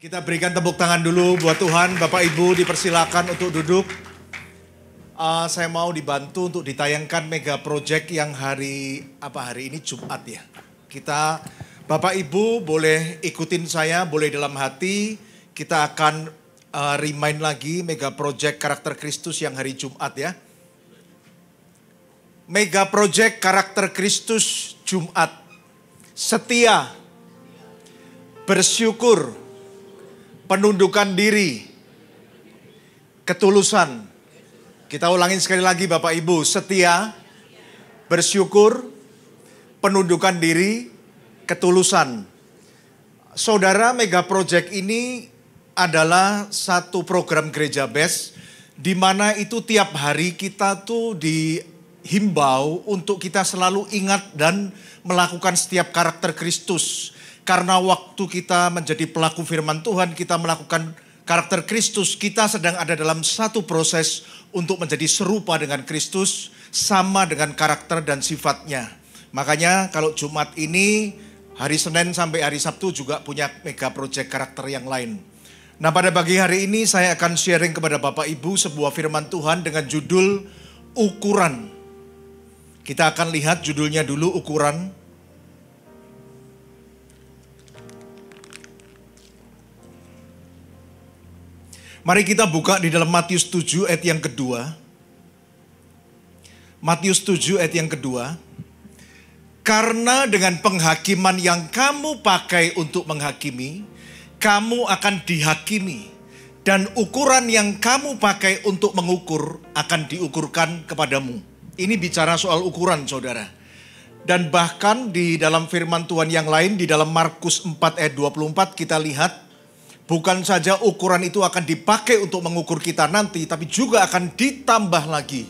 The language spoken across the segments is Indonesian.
Kita berikan tepuk tangan dulu buat Tuhan. Bapak Ibu dipersilakan untuk duduk. Saya mau dibantu untuk ditayangkan mega project yang hari ini Jumat ya. Kita Bapak Ibu boleh ikutin saya, boleh dalam hati. Kita akan remind lagi mega project karakter Kristus yang hari Jumat ya. Mega project karakter Kristus Jumat. Setia, bersyukur, penundukan diri, ketulusan. Kita ulangin sekali lagi Bapak Ibu. Setia, bersyukur, penundukan diri, ketulusan. Saudara, mega project ini adalah satu program gereja BES, di mana itu tiap hari kita tuh dihimbau untuk kita selalu ingat dan melakukan setiap karakter Kristus. Karena waktu kita menjadi pelaku firman Tuhan, kita melakukan karakter Kristus, kita sedang ada dalam satu proses untuk menjadi serupa dengan Kristus, sama dengan karakter dan sifatnya. Makanya kalau Jumat ini, hari Senin sampai hari Sabtu juga punya mega project karakter yang lain. Nah, pada pagi hari ini saya akan sharing kepada Bapak Ibu sebuah firman Tuhan dengan judul ukuran. Kita akan lihat judulnya dulu, ukuran. Mari kita buka di dalam Matius 7 ayat yang kedua. Matius 7 ayat yang kedua. Karena dengan penghakiman yang kamu pakai untuk menghakimi, kamu akan dihakimi. Dan ukuran yang kamu pakai untuk mengukur akan diukurkan kepadamu. Ini bicara soal ukuran, saudara. Dan bahkan di dalam firman Tuhan yang lain, di dalam Markus 4 ayat 24 kita lihat, bukan saja ukuran itu akan dipakai untuk mengukur kita nanti, tapi juga akan ditambah lagi.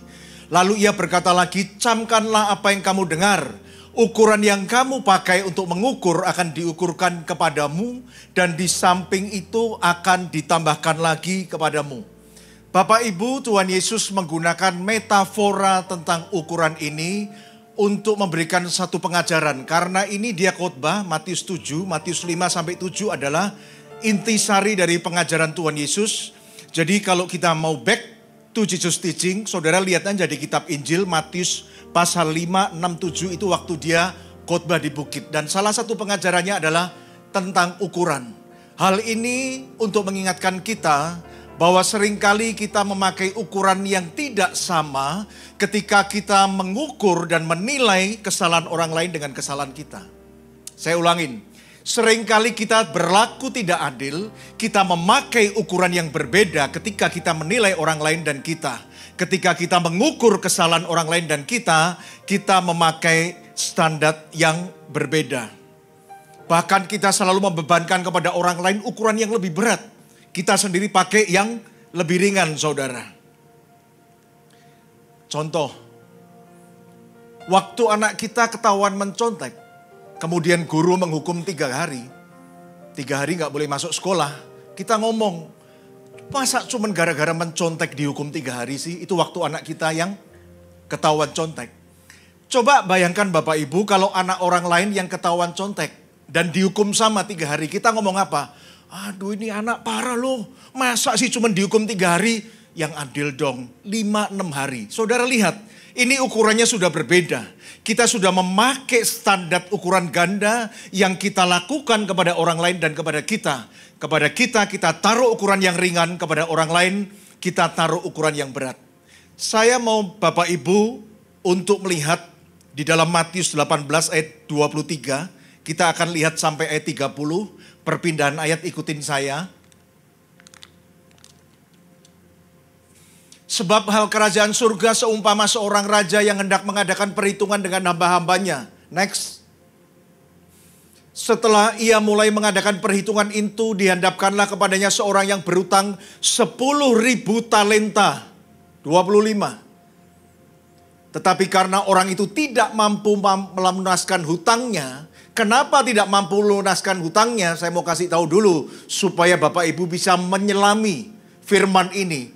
Lalu ia berkata lagi, camkanlah apa yang kamu dengar. Ukuran yang kamu pakai untuk mengukur akan diukurkan kepadamu, dan di samping itu akan ditambahkan lagi kepadamu. Bapak Ibu, Tuhan Yesus menggunakan metafora tentang ukuran ini untuk memberikan satu pengajaran. Karena ini dia khotbah, Matius 7, Matius 5 sampai 7 adalah intisari dari pengajaran Tuhan Yesus. Jadi kalau kita mau back to Jesus teaching, saudara lihat aja di kitab Injil Matius pasal 5, 6, 7 itu waktu dia khotbah di bukit. Dan salah satu pengajarannya adalah tentang ukuran. Hal ini untuk mengingatkan kita bahwa seringkali kita memakai ukuran yang tidak sama ketika kita mengukur dan menilai kesalahan orang lain dengan kesalahan kita. Saya ulangin. Seringkali kita berlaku tidak adil, kita memakai ukuran yang berbeda ketika kita menilai orang lain dan kita. Ketika kita mengukur kesalahan orang lain dan kita memakai standar yang berbeda. Bahkan kita selalu membebankan kepada orang lain ukuran yang lebih berat. Kita sendiri pakai yang lebih ringan, saudara. Contoh, waktu anak kita ketahuan mencontek, kemudian guru menghukum 3 hari. 3 hari gak boleh masuk sekolah. Kita ngomong, masa cuma gara-gara mencontek dihukum 3 hari sih? Itu waktu anak kita yang ketahuan contek. Coba bayangkan Bapak Ibu kalau anak orang lain yang ketahuan contek dan dihukum sama 3 hari. Kita ngomong apa? Aduh, ini anak parah loh. Masa sih cuma dihukum 3 hari? Yang adil dong, 5-6 hari. Saudara lihat, ini ukurannya sudah berbeda. Kita sudah memakai standar ukuran ganda yang kita lakukan kepada orang lain dan kepada kita. Kepada kita taruh ukuran yang ringan, kepada orang lain kita taruh ukuran yang berat. Saya mau Bapak Ibu untuk melihat di dalam Matius 18 ayat 23. Kita akan lihat sampai ayat 30, perpindahan ayat, ikutin saya. Sebab hal kerajaan surga seumpama seorang raja yang hendak mengadakan perhitungan dengan hamba-hambanya. Next. Setelah ia mulai mengadakan perhitungan itu, dihadapkanlah kepadanya seorang yang berutang 10.000 talenta. 25. Tetapi karena orang itu tidak mampu melunaskan hutangnya. Kenapa tidak mampu melunaskan hutangnya? Saya mau kasih tahu dulu supaya Bapak Ibu bisa menyelami firman ini.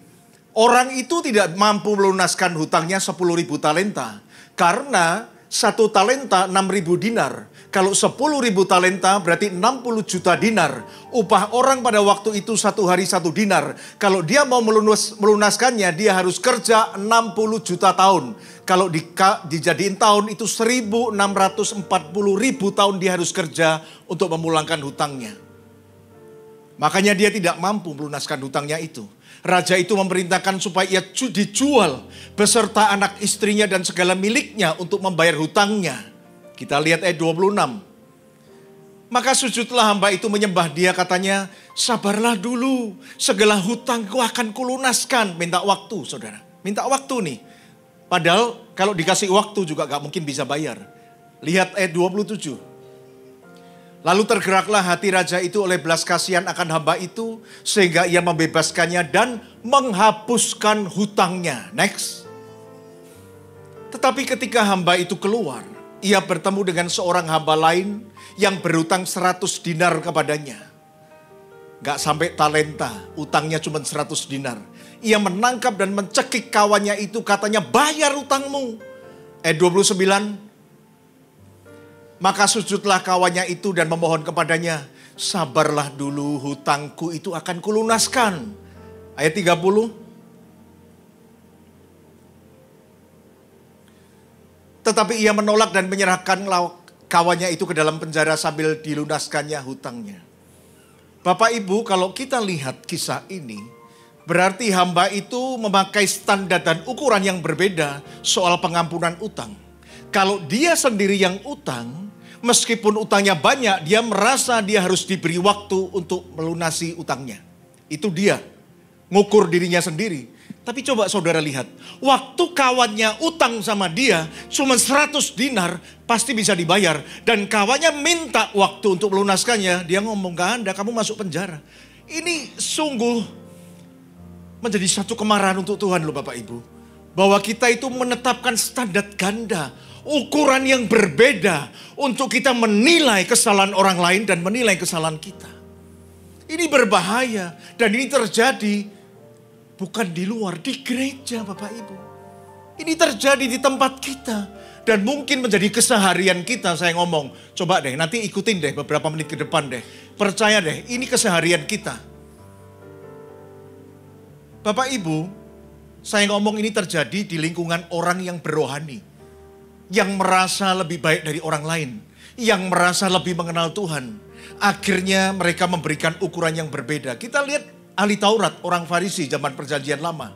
Orang itu tidak mampu melunaskan hutangnya 10.000 talenta. Karena 1 talenta 6.000 dinar. Kalau 10.000 talenta berarti 60 juta dinar. Upah orang pada waktu itu 1 hari 1 dinar. Kalau dia mau melunaskannya, dia harus kerja 60 juta tahun. Kalau dijadiin tahun itu 1.640.000 tahun dia harus kerja untuk memulangkan hutangnya. Makanya dia tidak mampu melunaskan hutangnya itu. Raja itu memerintahkan supaya ia dijual beserta anak istrinya dan segala miliknya untuk membayar hutangnya. Kita lihat ayat 26. Maka sujudlah hamba itu menyembah dia, katanya, sabarlah dulu, segala hutangku akan kulunaskan. Minta waktu, saudara. Minta waktu nih. Padahal kalau dikasih waktu juga gak mungkin bisa bayar. Lihat ayat 27. Lalu tergeraklah hati raja itu oleh belas kasihan akan hamba itu, sehingga ia membebaskannya dan menghapuskan hutangnya. Next. Tetapi ketika hamba itu keluar, ia bertemu dengan seorang hamba lain yang berutang 100 dinar kepadanya. Gak sampai talenta, utangnya cuma 100 dinar. Ia menangkap dan mencekik kawannya itu, katanya, bayar utangmu. Ayat 29. Maka sujudlah kawannya itu dan memohon kepadanya, sabarlah dulu, hutangku itu akan kulunaskan. Ayat 30. Tetapi ia menolak dan menyerahkan kawannya itu ke dalam penjara sambil dilunaskannya hutangnya. Bapak Ibu, kalau kita lihat kisah ini, berarti hamba itu memakai standar dan ukuran yang berbeda soal pengampunan utang. Kalau dia sendiri yang utang, meskipun utangnya banyak, dia merasa dia harus diberi waktu untuk melunasi utangnya. Itu dia, ngukur dirinya sendiri. Tapi coba saudara lihat, waktu kawannya utang sama dia cuma 100 dinar, pasti bisa dibayar. Dan kawannya minta waktu untuk melunaskannya, dia ngomong, gak ada, kamu masuk penjara. Ini sungguh menjadi satu kemarahan untuk Tuhan loh Bapak Ibu. Bahwa kita itu menetapkan standar ganda, ukuran yang berbeda untuk kita menilai kesalahan orang lain dan menilai kesalahan kita. Ini berbahaya dan ini terjadi bukan di luar, di gereja Bapak Ibu. Ini terjadi di tempat kita dan mungkin menjadi keseharian kita. Saya ngomong, coba deh nanti ikutin deh beberapa menit ke depan deh. Percaya deh, ini keseharian kita. Bapak Ibu, saya ngomong ini terjadi di lingkungan orang yang berohani. Yang merasa lebih baik dari orang lain. Yang merasa lebih mengenal Tuhan. Akhirnya mereka memberikan ukuran yang berbeda. Kita lihat ahli Taurat, orang Farisi zaman perjanjian lama.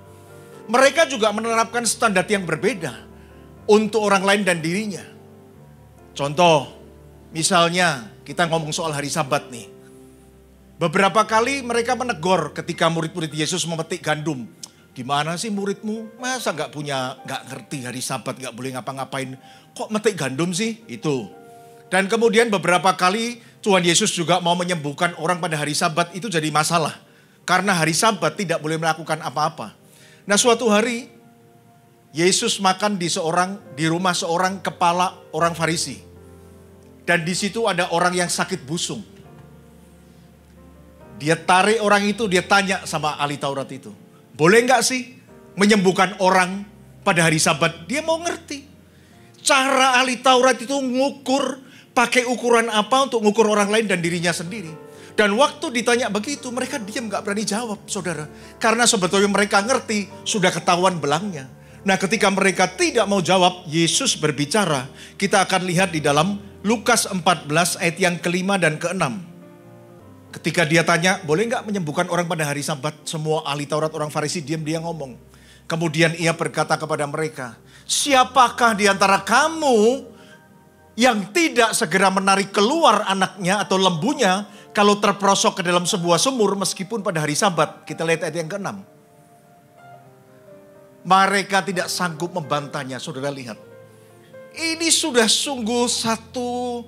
Mereka juga menerapkan standar yang berbeda. Untuk orang lain dan dirinya. Contoh, misalnya kita ngomong soal hari Sabat nih. Beberapa kali mereka menegur ketika murid-murid Yesus memetik gandum. Gimana sih muridmu? Masa gak ngerti hari Sabat, gak boleh ngapa-ngapain. Kok metik gandum sih? Itu. Dan kemudian beberapa kali Tuhan Yesus juga mau menyembuhkan orang pada hari Sabat, itu jadi masalah. Karena hari Sabat tidak boleh melakukan apa-apa. Nah suatu hari Yesus makan di rumah seorang kepala orang Farisi. Dan di situ ada orang yang sakit busung. Dia tarik orang itu, dia tanya sama ahli Taurat itu. Boleh nggak sih menyembuhkan orang pada hari Sabat? Dia mau ngerti. Cara ahli Taurat itu ngukur, pakai ukuran apa untuk ngukur orang lain dan dirinya sendiri. Dan waktu ditanya begitu, mereka diam gak berani jawab, saudara. Karena sebetulnya mereka ngerti, sudah ketahuan belangnya. Nah ketika mereka tidak mau jawab, Yesus berbicara. Kita akan lihat di dalam Lukas 14 ayat yang ke-5 dan ke-6. Ketika dia tanya, boleh gak menyembuhkan orang pada hari Sabat? Semua ahli Taurat orang Farisi diam, dia ngomong. Kemudian ia berkata kepada mereka, siapakah di antara kamu yang tidak segera menarik keluar anaknya atau lembunya kalau terperosok ke dalam sebuah sumur meskipun pada hari Sabat? Kita lihat ayat yang ke-6. Mereka tidak sanggup membantahnya, saudara lihat. Ini sudah sungguh satu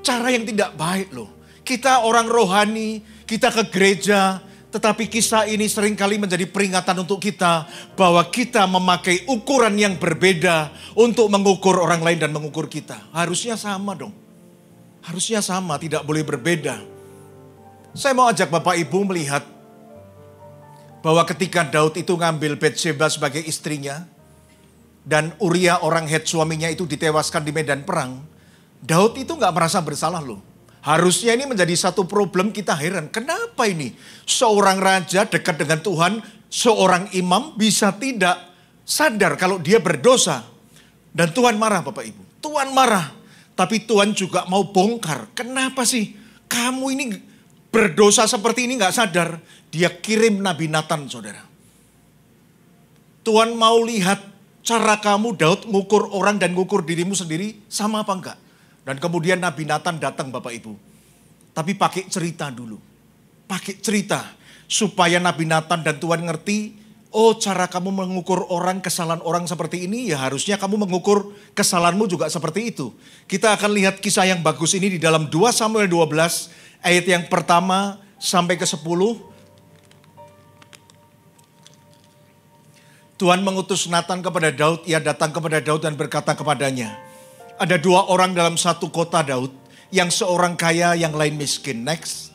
cara yang tidak baik loh. Kita orang rohani, kita ke gereja, tetapi kisah ini seringkali menjadi peringatan untuk kita bahwa kita memakai ukuran yang berbeda untuk mengukur orang lain dan mengukur kita. Harusnya sama dong. Harusnya sama, tidak boleh berbeda. Saya mau ajak Bapak Ibu melihat bahwa ketika Daud itu ngambil Batsheba sebagai istrinya, dan Uria orang Het suaminya itu ditewaskan di medan perang, Daud itu nggak merasa bersalah loh. Harusnya ini menjadi satu problem kita heran. Kenapa ini? Seorang raja dekat dengan Tuhan, seorang imam bisa tidak sadar kalau dia berdosa. Dan Tuhan marah Bapak Ibu. Tuhan marah. Tapi Tuhan juga mau bongkar. Kenapa sih kamu ini berdosa seperti ini nggak sadar? Dia kirim Nabi Nathan saudara. Tuhan mau lihat cara kamu Daud ngukur orang dan ngukur dirimu sendiri sama apa enggak. Dan kemudian Nabi Nathan datang Bapak Ibu. Tapi pakai cerita dulu. Pakai cerita. Supaya Nabi Nathan dan Tuhan ngerti. Oh cara kamu mengukur orang, kesalahan orang seperti ini. Ya harusnya kamu mengukur kesalahanmu juga seperti itu. Kita akan lihat kisah yang bagus ini di dalam 2 Samuel 12. Ayat yang pertama sampai ke 10. Tuhan mengutus Nathan kepada Daud. Ia datang kepada Daud dan berkata kepadanya. Ada 2 orang dalam satu kota Daud. Yang seorang kaya, yang lain miskin. Next.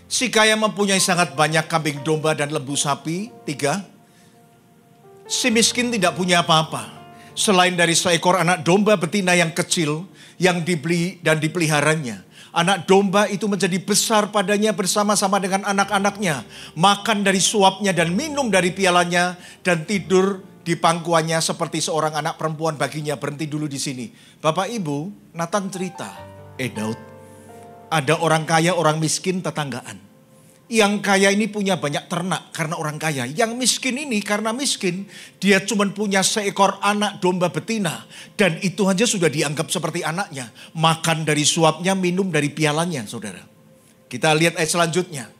Si kaya mempunyai sangat banyak kambing domba dan lembu sapi. 3. Si miskin tidak punya apa-apa. Selain dari seekor anak domba betina yang kecil. Yang dibeli dan dipeliharanya. Anak domba itu menjadi besar padanya bersama-sama dengan anak-anaknya. Makan dari suapnya dan minum dari pialanya. Dan tidur di pangkuannya seperti seorang anak perempuan baginya. Berhenti dulu di sini. Bapak Ibu, Nathan cerita. Daud, ada orang kaya, orang miskin tetanggaan. Yang kaya ini punya banyak ternak karena orang kaya. Yang miskin ini karena miskin, dia cuma punya seekor anak domba betina. Dan itu aja sudah dianggap seperti anaknya. Makan dari suapnya, minum dari pialanya, saudara. Kita lihat ayat selanjutnya.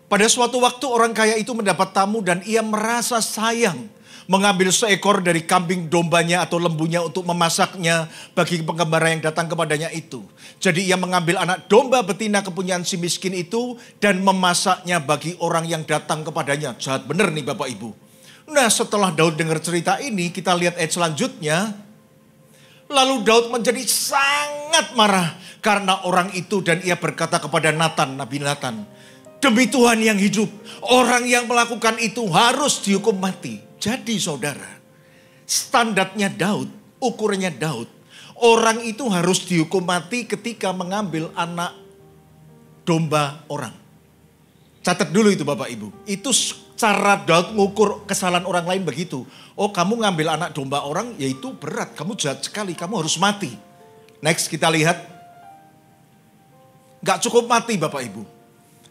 Pada suatu waktu orang kaya itu mendapat tamu dan ia merasa sayang. Mengambil seekor dari kambing dombanya atau lembunya untuk memasaknya bagi pengembara yang datang kepadanya itu. Jadi ia mengambil anak domba betina kepunyaan si miskin itu dan memasaknya bagi orang yang datang kepadanya. Jahat bener nih Bapak Ibu. Nah setelah Daud dengar cerita ini kita lihat ayat selanjutnya. Lalu Daud menjadi sangat marah karena orang itu dan ia berkata kepada Nathan, Nabi Nathan. Demi Tuhan yang hidup, orang yang melakukan itu harus dihukum mati. Jadi saudara, standarnya Daud, ukurannya Daud, orang itu harus dihukum mati ketika mengambil anak domba orang. Catat dulu itu Bapak Ibu. Itu cara Daud mengukur kesalahan orang lain begitu. Oh kamu ngambil anak domba orang, ya itu berat, kamu jahat sekali, kamu harus mati. Next kita lihat. Gak cukup mati Bapak Ibu.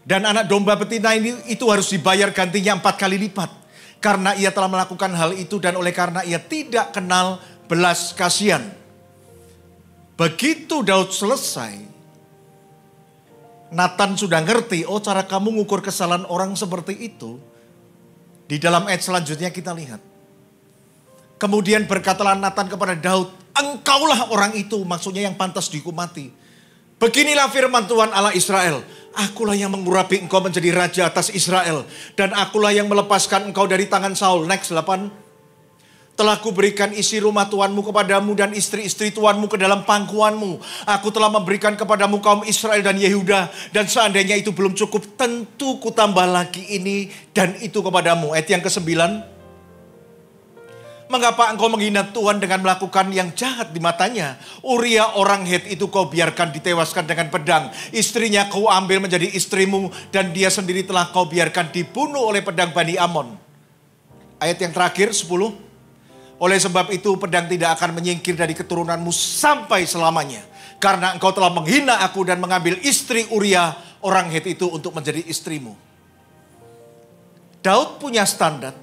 Dan anak domba betina ini itu harus dibayar gantinya 4 kali lipat. Karena ia telah melakukan hal itu dan oleh karena ia tidak kenal belas kasihan. Begitu Daud selesai, Nathan sudah ngerti, oh cara kamu ngukur kesalahan orang seperti itu. Di dalam ayat selanjutnya kita lihat. Kemudian berkatalah Nathan kepada Daud, engkaulah orang itu, maksudnya yang pantas dihukum mati. Beginilah firman Tuhan Allah Israel. Akulah yang mengurapi engkau menjadi raja atas Israel. Dan akulah yang melepaskan engkau dari tangan Saul. Next 8. Telah kuberikan isi rumah tuanmu kepadamu dan istri-istri tuanmu ke dalam pangkuanmu. Aku telah memberikan kepadamu kaum Israel dan Yehuda. Dan seandainya itu belum cukup, tentu kutambah lagi ini dan itu kepadamu. Ayat yang ke-9. Mengapa engkau menghina Tuhan dengan melakukan yang jahat di matanya? Uria orang Het itu kau biarkan ditewaskan dengan pedang. Istrinya kau ambil menjadi istrimu dan dia sendiri telah kau biarkan dibunuh oleh pedang Bani Amon. Ayat yang terakhir 10. Oleh sebab itu pedang tidak akan menyingkir dari keturunanmu sampai selamanya. Karena engkau telah menghina aku dan mengambil istri Uria orang Het itu untuk menjadi istrimu. Daud punya standar.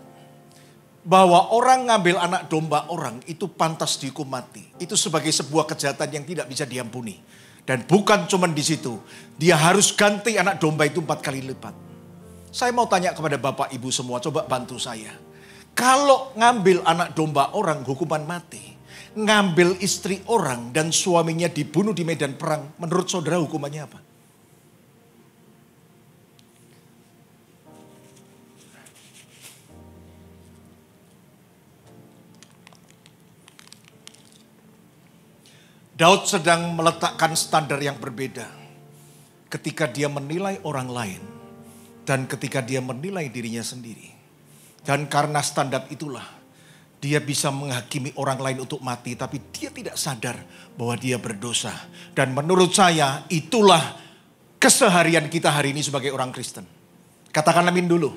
Bahwa orang ngambil anak domba orang itu pantas dihukum mati. Itu sebagai sebuah kejahatan yang tidak bisa diampuni. Dan bukan cuma di situ. Dia harus ganti anak domba itu 4 kali lipat. Saya mau tanya kepada Bapak Ibu semua, coba bantu saya. Kalau ngambil anak domba orang hukuman mati. Ngambil istri orang dan suaminya dibunuh di medan perang. Menurut saudara hukumannya apa? Daud sedang meletakkan standar yang berbeda ketika dia menilai orang lain dan ketika dia menilai dirinya sendiri. Dan karena standar itulah, dia bisa menghakimi orang lain untuk mati, tapi dia tidak sadar bahwa dia berdosa. Dan menurut saya itulah keseharian kita hari ini sebagai orang Kristen. Katakan amin dulu.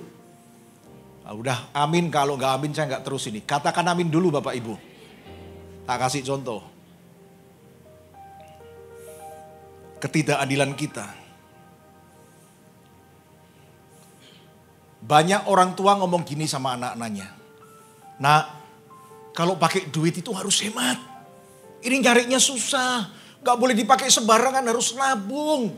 Udah amin, kalau nggak amin saya nggak terus ini. Katakan amin dulu Bapak Ibu. Tak kasih contoh. Ketidakadilan kita. Banyak orang tua ngomong gini sama anak-anaknya. Nak, kalau pakai duit itu harus hemat. Ini nyarinya susah. Gak boleh dipakai sembarangan, harus nabung.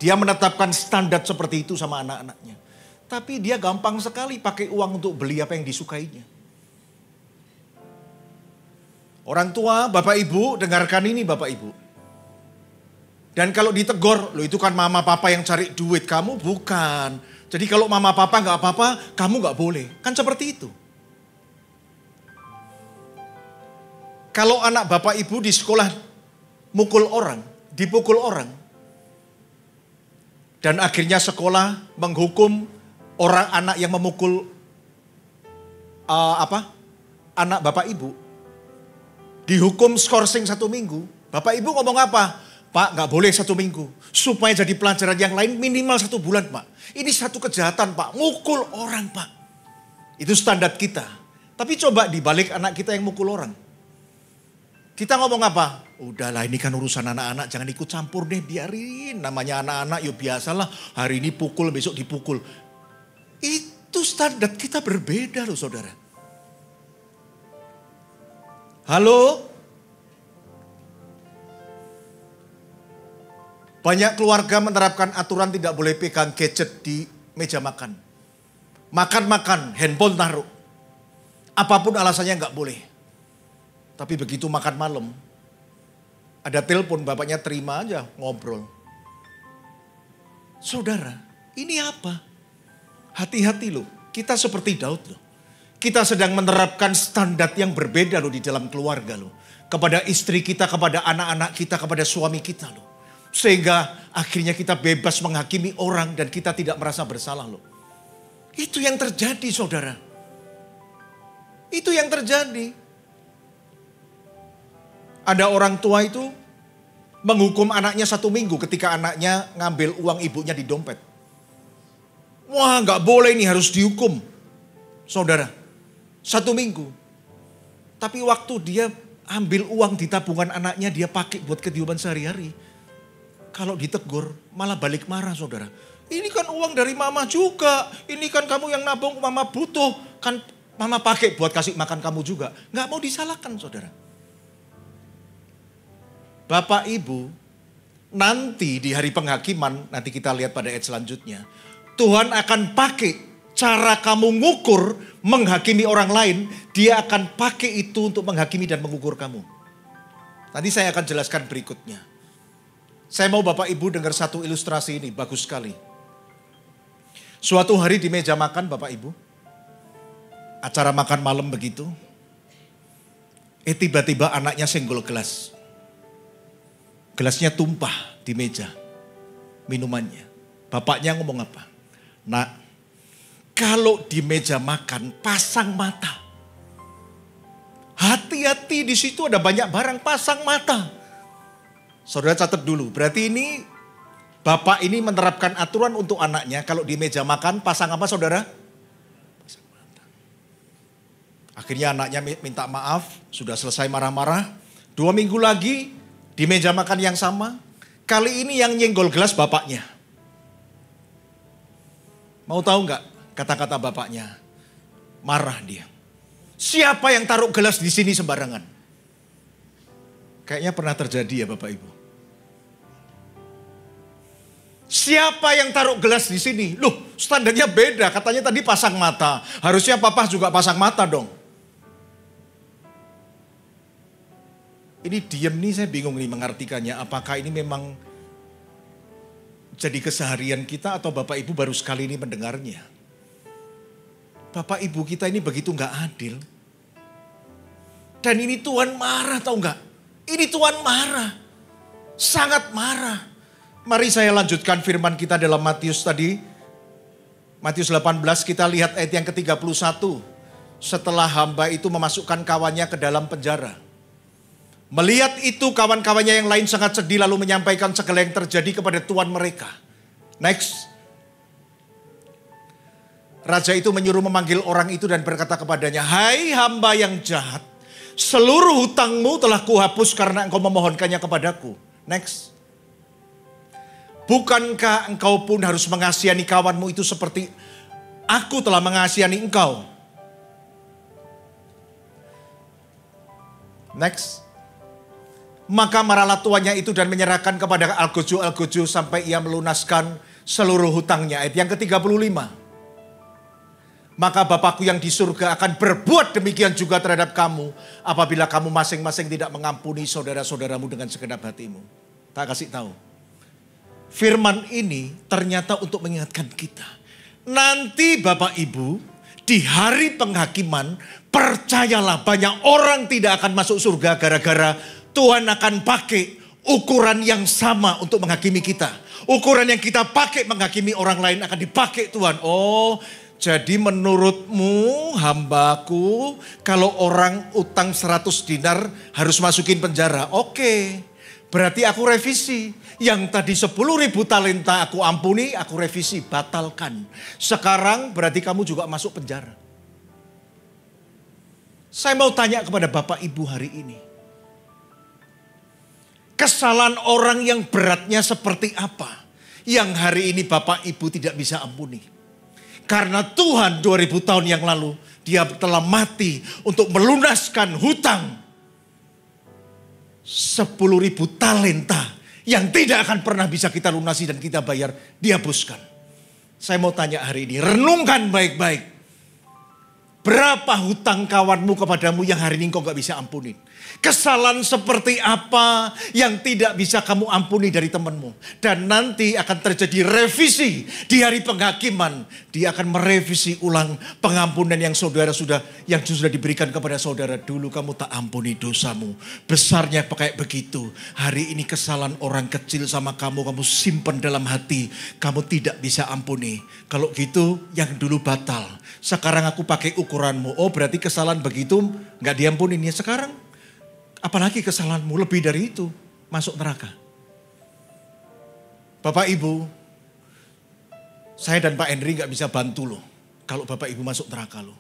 Dia menetapkan standar seperti itu sama anak-anaknya. Tapi dia gampang sekali pakai uang untuk beli apa yang disukainya. Orang tua, Bapak Ibu, dengarkan ini Bapak Ibu. Dan kalau ditegur, loh itu kan mama papa yang cari duit, kamu bukan. Jadi kalau mama papa gak apa-apa, kamu gak boleh. Kan seperti itu. Kalau anak Bapak Ibu di sekolah mukul orang, dipukul orang. Dan akhirnya sekolah menghukum orang anak yang memukul anak Bapak Ibu. Dihukum skorsing 1 minggu. Bapak Ibu ngomong apa? Pak gak boleh 1 minggu. Supaya jadi pelajaran yang lain minimal 1 bulan Pak. Ini satu kejahatan Pak. Mukul orang Pak. Itu standar kita. Tapi coba dibalik anak kita yang mukul orang. Kita ngomong apa? Udahlah ini kan urusan anak-anak, jangan ikut campur deh, biarin. Namanya anak-anak, ya biasalah hari ini pukul, besok dipukul. Itu standar kita berbeda loh saudara. Halo? Banyak keluarga menerapkan aturan tidak boleh pegang gadget di meja makan. Makan-makan, handphone taruh. Apapun alasannya nggak boleh. Tapi begitu makan malam, ada telepon bapaknya terima aja ngobrol. Saudara, ini apa? Hati-hati loh, kita seperti Daud loh. Kita sedang menerapkan standar yang berbeda loh di dalam keluarga loh. Kepada istri kita, kepada anak-anak kita, kepada suami kita loh. Sehingga akhirnya kita bebas menghakimi orang dan kita tidak merasa bersalah loh. Itu yang terjadi saudara. Itu yang terjadi. Ada orang tua itu menghukum anaknya 1 minggu ketika anaknya ngambil uang ibunya di dompet. Wah gak boleh ini harus dihukum. Saudara, 1 minggu. Tapi waktu dia ambil uang di tabungan anaknya dia pakai buat kehidupan sehari-hari. Kalau ditegur malah balik marah saudara. Ini kan uang dari mama juga. Ini kan kamu yang nabung mama butuh. Kan mama pakai buat kasih makan kamu juga. Gak mau disalahkan saudara. Bapak Ibu, nanti di hari penghakiman, nanti kita lihat pada ayat selanjutnya. Tuhan akan pakai cara kamu ngukur, menghakimi orang lain. Dia akan pakai itu untuk menghakimi dan mengukur kamu. Nanti saya akan jelaskan berikutnya. Saya mau Bapak Ibu dengar satu ilustrasi ini, bagus sekali. Suatu hari di meja makan Bapak Ibu, acara makan malam begitu. Tiba-tiba anaknya senggol gelas. Gelasnya tumpah di meja minumannya. Bapaknya ngomong apa? Nak, kalau di meja makan pasang mata. Hati-hati di situ ada banyak barang, pasang mata. Saudara catat dulu, berarti ini bapak ini menerapkan aturan untuk anaknya. Kalau di meja makan pasang apa saudara? Pasang mata. Akhirnya anaknya minta maaf, sudah selesai marah-marah. 2 minggu lagi di meja makan yang sama, kali ini yang nyenggol gelas bapaknya. Mau tahu nggak kata-kata bapaknya? Marah dia. Siapa yang taruh gelas di sini sembarangan? Kayaknya pernah terjadi ya Bapak Ibu. Siapa yang taruh gelas di sini? Loh, standarnya beda. Katanya tadi pasang mata. Harusnya papa juga pasang mata dong. Ini diam nih saya bingung nih mengartikannya. Apakah ini memang jadi keseharian kita atau Bapak Ibu baru sekali ini mendengarnya? Bapak Ibu kita ini begitu gak adil. Dan ini Tuhan marah tahu gak? Ini Tuhan marah. Sangat marah. Mari saya lanjutkan firman kita dalam Matius tadi. Matius 18 kita lihat ayat yang ke-31. Setelah hamba itu memasukkan kawannya ke dalam penjara. Melihat itu kawan-kawannya yang lain sangat sedih lalu menyampaikan segala yang terjadi kepada tuan mereka. Next. Raja itu menyuruh memanggil orang itu dan berkata kepadanya, "Hai hamba yang jahat, seluruh hutangmu telah kuhapus karena engkau memohonkannya kepadaku." Next. Bukankah engkau pun harus mengasihani kawanmu itu seperti aku telah mengasihani engkau? Next. Maka marahlah tuannya itu dan menyerahkan kepada algojo-algojo sampai ia melunaskan seluruh hutangnya. Ayat yang ke-35. Maka Bapakku yang di surga akan berbuat demikian juga terhadap kamu apabila kamu masing-masing tidak mengampuni saudara-saudaramu dengan segenap hatimu. Tak kasih tahu. Firman ini ternyata untuk mengingatkan kita. Nanti Bapak Ibu di hari penghakiman, percayalah banyak orang tidak akan masuk surga gara-gara Tuhan akan pakai ukuran yang sama untuk menghakimi kita. Ukuran yang kita pakai menghakimi orang lain akan dipakai Tuhan. Oh, jadi menurutmu hambaku kalau orang utang 100 dinar harus masukin penjara. Oke, berarti aku revisi. Yang tadi 10.000 talenta aku ampuni, aku revisi, batalkan. Sekarang berarti kamu juga masuk penjara. Saya mau tanya kepada Bapak Ibu hari ini. Kesalahan orang yang beratnya seperti apa? Yang hari ini Bapak Ibu tidak bisa ampuni. Karena Tuhan 2000 tahun yang lalu, Dia telah mati untuk melunaskan hutang 10.000 talenta. Yang tidak akan pernah bisa kita lunasi dan kita bayar, dihapuskan. Saya mau tanya hari ini, renungkan baik-baik. Berapa hutang kawanmu kepadamu yang hari ini kau gak bisa ampunin? Kesalahan seperti apa yang tidak bisa kamu ampuni dari temanmu? Dan nanti akan terjadi revisi di hari penghakiman. Dia akan merevisi ulang pengampunan yang sudah diberikan kepada saudara. Dulu kamu tak ampuni dosamu. Besarnya kayak begitu. Hari ini kesalahan orang kecil sama kamu simpan dalam hati. Kamu tidak bisa ampuni. Kalau gitu yang dulu batal. Sekarang aku pakai ukuranmu. Oh berarti kesalahan begitu gak diampunin ya sekarang. Apalagi kesalahanmu lebih dari itu, masuk neraka. Bapak Ibu, saya dan Pak Henry gak bisa bantu loh. Kalau Bapak Ibu masuk neraka loh.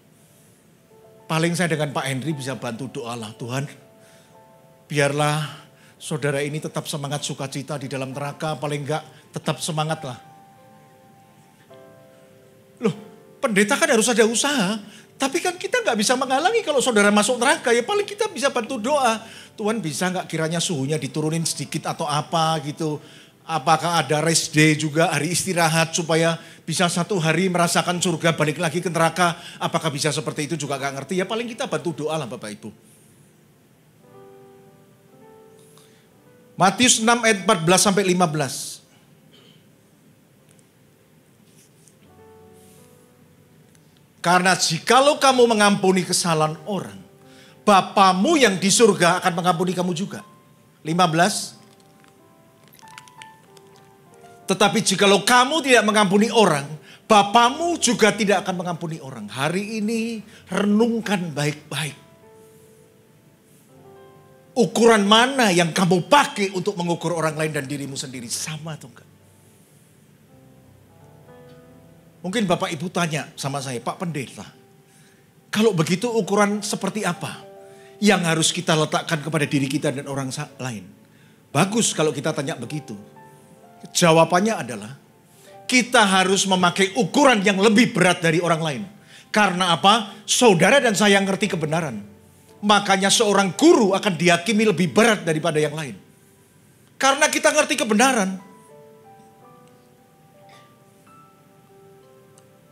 Paling saya dengan Pak Henry bisa bantu doa lah. Tuhan, biarlah saudara ini tetap semangat sukacita di dalam neraka. Paling gak tetap semangat lah. Loh, pendeta kan harus ada usaha. Tapi kan kita gak bisa menghalangi kalau saudara masuk neraka. Ya paling kita bisa bantu doa. Tuhan bisa gak kiranya suhunya diturunin sedikit atau apa gitu. Apakah ada rest day juga, hari istirahat supaya bisa satu hari merasakan surga balik lagi ke neraka. Apakah bisa seperti itu juga gak ngerti. Ya paling kita bantu doa lah Bapak Ibu. Matius 6 ayat 14 sampai 15. Karena jikalau kamu mengampuni kesalahan orang, Bapamu yang di surga akan mengampuni kamu juga. 15. Tetapi jikalau kamu tidak mengampuni orang, Bapamu juga tidak akan mengampuni orang. Hari ini renungkan baik-baik. Ukuran mana yang kamu pakai untuk mengukur orang lain dan dirimu sendiri, sama atau enggak? Mungkin Bapak Ibu tanya sama saya, Pak Pendeta, kalau begitu ukuran seperti apa yang harus kita letakkan kepada diri kita dan orang lain? Bagus kalau kita tanya begitu. Jawabannya adalah kita harus memakai ukuran yang lebih berat dari orang lain. Karena apa? Saudara dan saya ngerti kebenaran. Makanya seorang guru akan dihakimi lebih berat daripada yang lain. Karena kita ngerti kebenaran.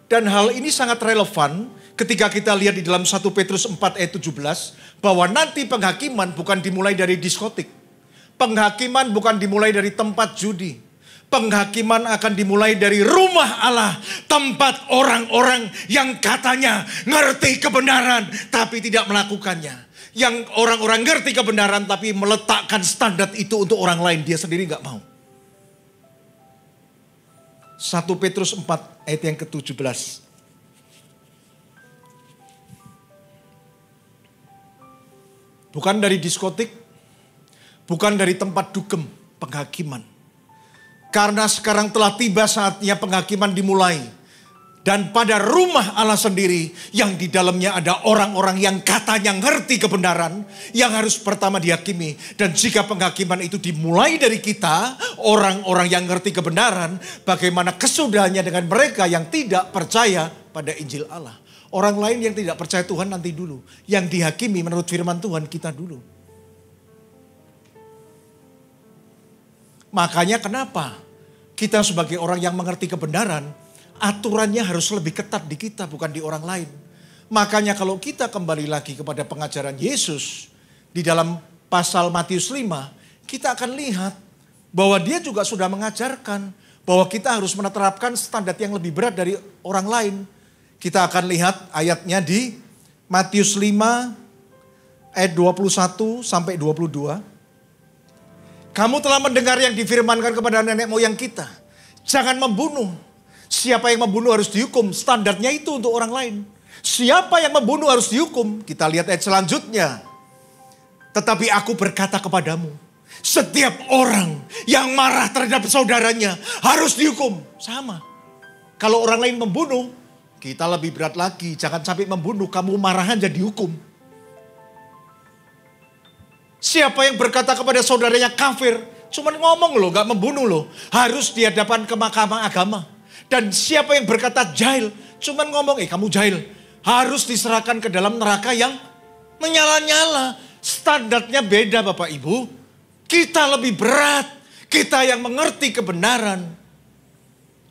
Dan hal ini sangat relevan ketika kita lihat di dalam 1 Petrus 4 ayat 17. Bahwa nanti penghakiman bukan dimulai dari diskotik. Penghakiman bukan dimulai dari tempat judi. Penghakiman akan dimulai dari rumah Allah. Tempat orang-orang yang katanya ngerti kebenaran tapi tidak melakukannya. Yang orang-orang ngerti kebenaran tapi meletakkan standar itu untuk orang lain. Dia sendiri gak mau. 1 Petrus 4 ayat yang ke-17. Bukan dari diskotik, bukan dari tempat dugem, penghakiman. Karena sekarang telah tiba saatnya penghakiman dimulai. Dan pada rumah Allah sendiri yang di dalamnya ada orang-orang yang katanya ngerti kebenaran. Yang harus pertama dihakimi. Dan jika penghakiman itu dimulai dari kita, orang-orang yang ngerti kebenaran. Bagaimana kesudahannya dengan mereka yang tidak percaya pada Injil Allah. Orang lain yang tidak percaya Tuhan nanti dulu. Yang dihakimi menurut firman Tuhan kita dulu. Makanya kenapa kita sebagai orang yang mengerti kebenaran, aturannya harus lebih ketat di kita bukan di orang lain. Makanya kalau kita kembali lagi kepada pengajaran Yesus di dalam pasal Matius 5, kita akan lihat bahwa dia juga sudah mengajarkan bahwa kita harus menerapkan standar yang lebih berat dari orang lain. Kita akan lihat ayatnya di Matius 5 ayat 21 sampai 22. Kamu telah mendengar yang difirmankan kepada nenek moyang kita. Jangan membunuh. Siapa yang membunuh harus dihukum. Standarnya itu untuk orang lain. Siapa yang membunuh harus dihukum. Kita lihat ayat selanjutnya. Tetapi aku berkata kepadamu. Setiap orang yang marah terhadap saudaranya harus dihukum. Sama. Kalau orang lain membunuh, kita lebih berat lagi. Jangan sampai membunuh, kamu marahan jadi hukum. Siapa yang berkata kepada saudaranya kafir, cuman ngomong loh, gak membunuh loh. Harus di hadapan ke mahkamah agama. Dan siapa yang berkata jahil, cuman ngomong, kamu jahil. Harus diserahkan ke dalam neraka yang menyala-nyala. Standarnya beda Bapak Ibu. Kita lebih berat. Kita yang mengerti kebenaran.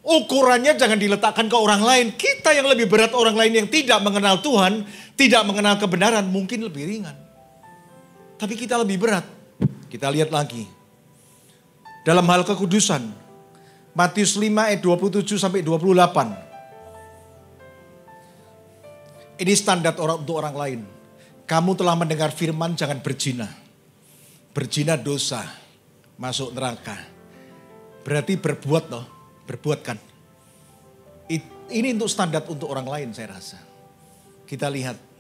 Ukurannya jangan diletakkan ke orang lain. Kita yang lebih berat, orang lain yang tidak mengenal Tuhan, tidak mengenal kebenaran, mungkin lebih ringan. Tapi kita lebih berat. Kita lihat lagi. Dalam hal kekudusan. Matius 5 ayat 27 sampai 28. Ini standar untuk orang lain. Kamu telah mendengar firman jangan berzina. Berzina dosa. Masuk neraka. Berarti berbuat loh. Berbuat kan. Ini untuk standar untuk orang lain saya rasa. Kita lihat.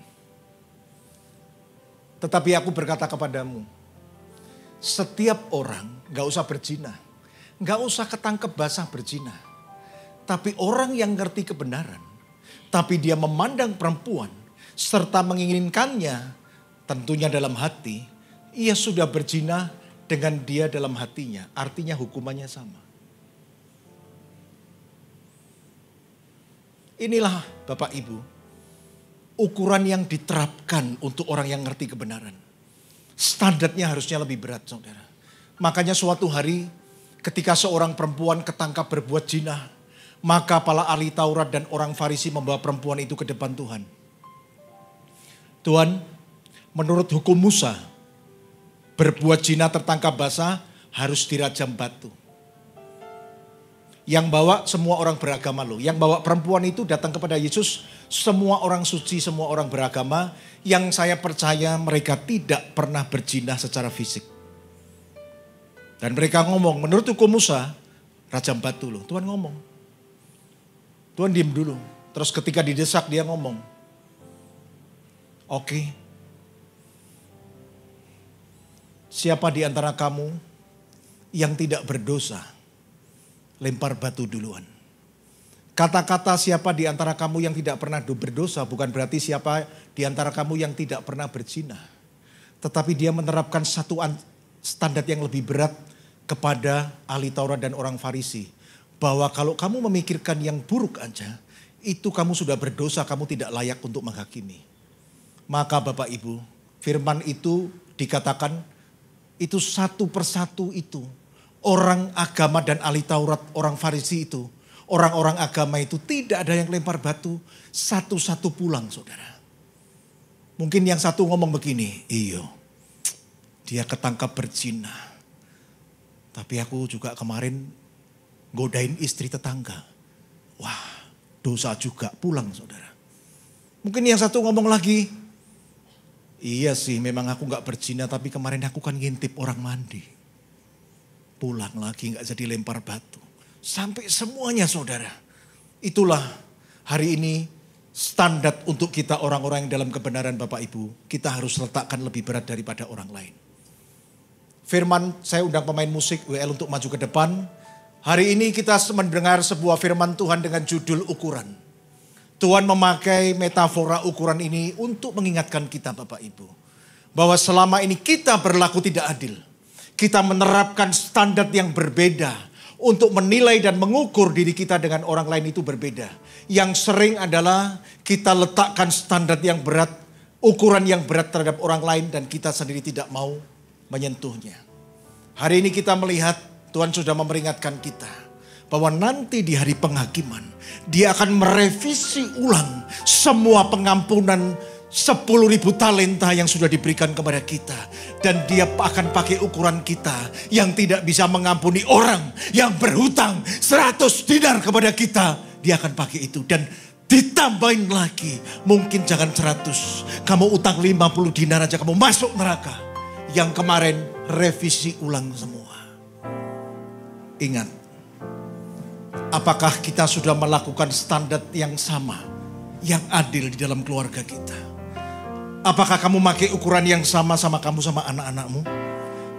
Tetapi aku berkata kepadamu, setiap orang gak usah berzina. Gak usah ketangkep basah berzina. Tapi orang yang ngerti kebenaran, tapi dia memandang perempuan, serta menginginkannya, tentunya dalam hati, ia sudah berzina dengan dia dalam hatinya. Artinya hukumannya sama. Inilah Bapak Ibu. Ukuran yang diterapkan untuk orang yang ngerti kebenaran. Standarnya harusnya lebih berat saudara. Makanya suatu hari ketika seorang perempuan ketangkap berbuat zina. Maka para ahli Taurat dan orang Farisi membawa perempuan itu ke depan Tuhan. Tuhan, menurut hukum Musa, berbuat zina tertangkap basah harus dirajam batu. Yang bawa semua orang beragama loh. Yang bawa perempuan itu datang kepada Yesus. Semua orang suci, semua orang beragama. Yang saya percaya mereka tidak pernah berzina secara fisik. Dan mereka ngomong, menurut hukum Musa, rajam batu loh. Tuhan ngomong. Tuhan diem dulu. Terus ketika didesak dia ngomong. Oke. Siapa di antara kamu yang tidak berdosa? Lempar batu duluan. Kata-kata siapa di antara kamu yang tidak pernah berdosa bukan berarti siapa di antara kamu yang tidak pernah berzina. Tetapi dia menerapkan satu standar yang lebih berat kepada ahli Taurat dan orang Farisi. Bahwa kalau kamu memikirkan yang buruk aja, itu kamu sudah berdosa, kamu tidak layak untuk menghakimi. Maka Bapak Ibu, firman itu dikatakan itu satu persatu itu. Orang agama dan ahli Taurat, orang Farisi itu, orang-orang agama itu tidak ada yang lempar batu, satu-satu pulang saudara. Mungkin yang satu ngomong begini, iyo dia ketangkap berzina. Tapi aku juga kemarin godain istri tetangga. Wah dosa juga, pulang saudara. Mungkin yang satu ngomong lagi, iya sih memang aku gak berzina tapi kemarin aku kan ngintip orang mandi. Pulang lagi gak jadi lempar batu. sampai semuanya saudara. Itulah hari ini standar untuk kita orang-orang yang dalam kebenaran Bapak Ibu. Kita harus letakkan lebih berat daripada orang lain. Firman, saya undang pemain musik WL untuk maju ke depan. Hari ini kita mendengar sebuah firman Tuhan dengan judul ukuran. Tuhan memakai metafora ukuran ini untuk mengingatkan kita Bapak Ibu. Bahwa selama ini kita berlaku tidak adil. Kita menerapkan standar yang berbeda. Untuk menilai dan mengukur diri kita dengan orang lain itu berbeda. Yang sering adalah kita letakkan standar yang berat, ukuran yang berat terhadap orang lain dan kita sendiri tidak mau menyentuhnya. Hari ini kita melihat Tuhan sudah memperingatkan kita bahwa nanti di hari penghakiman Dia akan merevisi ulang semua pengampunan 10.000 talenta yang sudah diberikan kepada kita. Dan Dia akan pakai ukuran kita yang tidak bisa mengampuni orang yang berhutang 100 dinar kepada kita. Dia akan pakai itu dan ditambahin lagi. Mungkin jangan 100. Kamu utang 50 dinar aja kamu masuk neraka. Yang kemarin revisi ulang semua. Ingat. Apakah kita sudah melakukan standar yang sama. Yang adil di dalam keluarga kita. Apakah kamu pakai ukuran yang sama kamu sama anak-anakmu?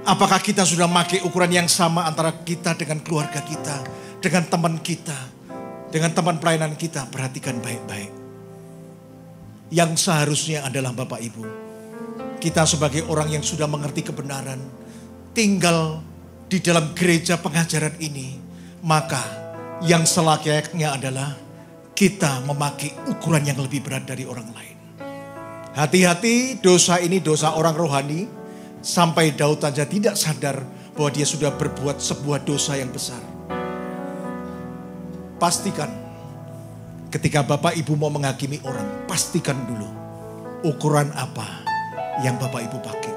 Apakah kita sudah pakai ukuran yang sama antara kita dengan keluarga kita, dengan teman kita, dengan teman pelayanan kita? Perhatikan baik-baik. Yang seharusnya adalah Bapak Ibu, kita sebagai orang yang sudah mengerti kebenaran, tinggal di dalam gereja pengajaran ini, maka yang selayaknya adalah kita memakai ukuran yang lebih berat dari orang lain. Hati-hati, dosa ini dosa orang rohani. Sampai Daud saja tidak sadar bahwa dia sudah berbuat sebuah dosa yang besar. Pastikan ketika Bapak Ibu mau menghakimi orang, pastikan dulu ukuran apa yang Bapak Ibu pakai.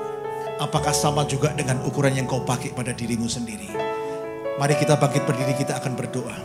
Apakah sama juga dengan ukuran yang kau pakai pada dirimu sendiri? Mari kita bangkit berdiri, kita akan berdoa.